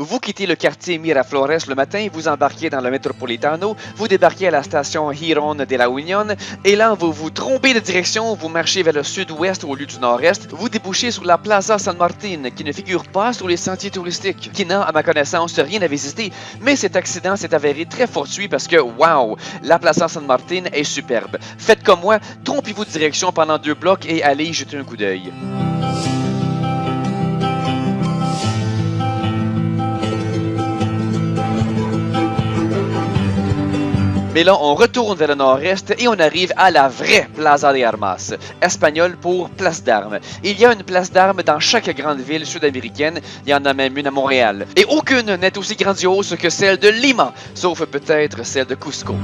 Vous quittez le quartier Miraflores le matin, vous embarquez dans le Metropolitano, vous débarquez à la station Girón de la Unión, et là, vous vous trompez de direction, vous marchez vers le sud-ouest au lieu du nord-est, vous débouchez sur la Plaza San Martín, qui ne figure pas sur les sentiers touristiques, qui n'a, à ma connaissance, rien à visiter, mais cet accident s'est avéré très fortuit parce que, wow, la Plaza San Martín est superbe. Faites comme moi, trompez-vous de direction pendant 2 blocs et allez y jeter un coup d'œil. Mais là, on retourne vers le nord-est et on arrive à la vraie Plaza de Armas, espagnol pour place d'armes. Il y a une place d'armes dans chaque grande ville sud-américaine, il y en a même une à Montréal. Et aucune n'est aussi grandiose que celle de Lima, sauf peut-être celle de Cusco.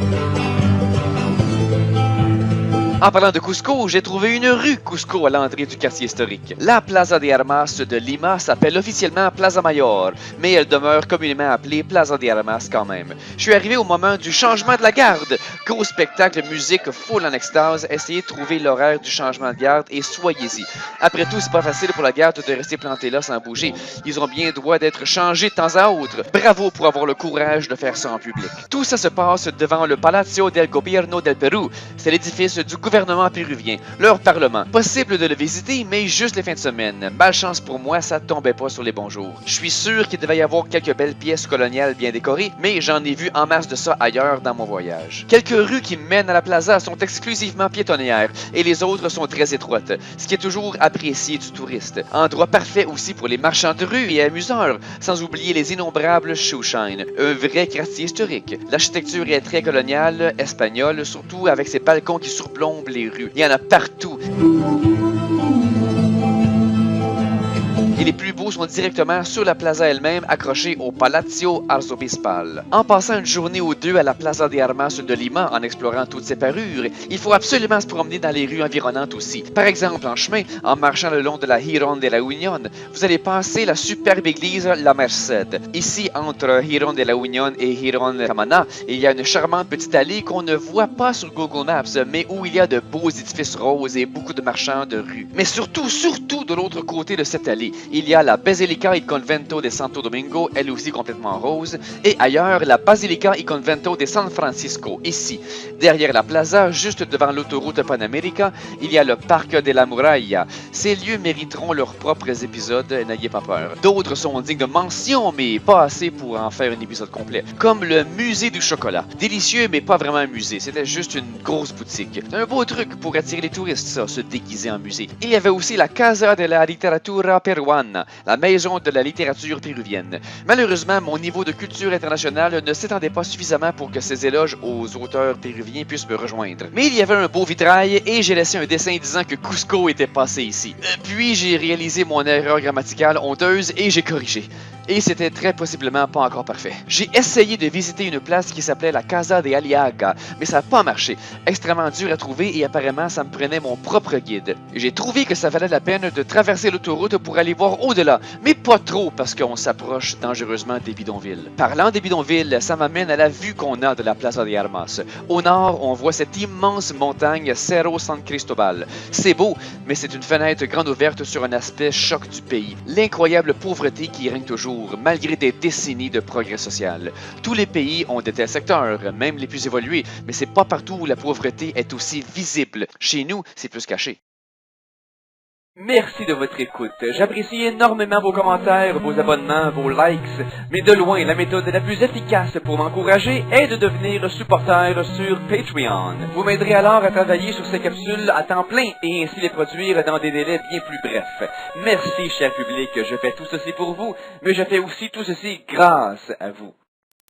En parlant de Cusco, j'ai trouvé une rue Cusco à l'entrée du quartier historique. La Plaza de Armas de Lima s'appelle officiellement Plaza Mayor, mais elle demeure communément appelée Plaza de Armas quand même. Je suis arrivé au moment du changement de la garde. Gros spectacle, musique, full en extase, essayez de trouver l'horaire du changement de garde et soyez-y. Après tout, c'est pas facile pour la garde de rester planté là sans bouger. Ils ont bien droit d'être changés de temps à autre. Bravo pour avoir le courage de faire ça en public. Tout ça se passe devant le Palacio del Gobierno del Perú. C'est l'édifice du gouvernement péruvien, leur parlement. Possible de le visiter, mais juste les fins de semaine. Malchance pour moi, ça tombait pas sur les bons jours. Je suis sûr qu'il devait y avoir quelques belles pièces coloniales bien décorées, mais j'en ai vu en masse de ça ailleurs dans mon voyage. Quelques rues qui mènent à la plaza sont exclusivement piétonnières et les autres sont très étroites, ce qui est toujours apprécié du touriste. Endroit parfait aussi pour les marchands de rue et amuseurs, sans oublier les innombrables shoe shine, un vrai quartier historique. L'architecture est très coloniale, espagnole, surtout avec ses balcons qui surplombent les rues. Il y en a partout. Et les plus beaux sont directement sur la plaza elle-même, accrochés au Palacio Arzobispal. En passant une journée ou deux à la Plaza de Armas de Lima, en explorant toutes ses parures, il faut absolument se promener dans les rues environnantes aussi. Par exemple, en chemin, en marchant le long de la Girón de la Unión, vous allez passer la superbe église La Merced. Ici, entre Girón de la Unión et Girón de Samana, il y a une charmante petite allée qu'on ne voit pas sur Google Maps, mais où il y a de beaux édifices roses et beaucoup de marchands de rue. Mais surtout de l'autre côté de cette allée, il y a la Basilica y Convento de Santo Domingo, elle aussi complètement rose, et ailleurs, la Basilica y Convento de San Francisco, ici. Derrière la plaza, juste devant l'autoroute Panamérica, il y a le Parc de la Muralla. Ces lieux mériteront leurs propres épisodes, n'ayez pas peur. D'autres sont dignes de mention, mais pas assez pour en faire un épisode complet. Comme le Musée du chocolat. Délicieux, mais pas vraiment un musée, c'était juste une grosse boutique. Un beau truc pour attirer les touristes, ça, se déguiser en musée. Il y avait aussi la Casa de la Literatura Peruana, la maison de la littérature péruvienne. Malheureusement, mon niveau de culture internationale ne s'étendait pas suffisamment pour que ces éloges aux auteurs péruviens puissent me rejoindre. Mais il y avait un beau vitrail et j'ai laissé un dessin disant que Cusco était passé ici. Puis j'ai réalisé mon erreur grammaticale honteuse et j'ai corrigé. Et c'était très possiblement pas encore parfait. J'ai essayé de visiter une place qui s'appelait la Casa de Aliaga, mais ça n'a pas marché. Extrêmement dur à trouver et apparemment ça me prenait mon propre guide. J'ai trouvé que ça valait la peine de traverser l'autoroute pour aller voir au-delà, mais pas trop parce qu'on s'approche dangereusement des bidonvilles. Parlant des bidonvilles, ça m'amène à la vue qu'on a de la Plaza de Armas. Au nord, on voit cette immense montagne Cerro San Cristobal. C'est beau, mais c'est une fenêtre grande ouverte sur un aspect choc du pays. L'incroyable pauvreté qui règne toujours, malgré des décennies de progrès social. Tous les pays ont de tels secteurs, même les plus évolués, mais c'est pas partout où la pauvreté est aussi visible. Chez nous, c'est plus caché. Merci de votre écoute. J'apprécie énormément vos commentaires, vos abonnements, vos likes, mais de loin, la méthode la plus efficace pour m'encourager est de devenir supporter sur Patreon. Vous m'aiderez alors à travailler sur ces capsules à temps plein et ainsi les produire dans des délais bien plus brefs. Merci, cher public, je fais tout ceci pour vous, mais je fais aussi tout ceci grâce à vous.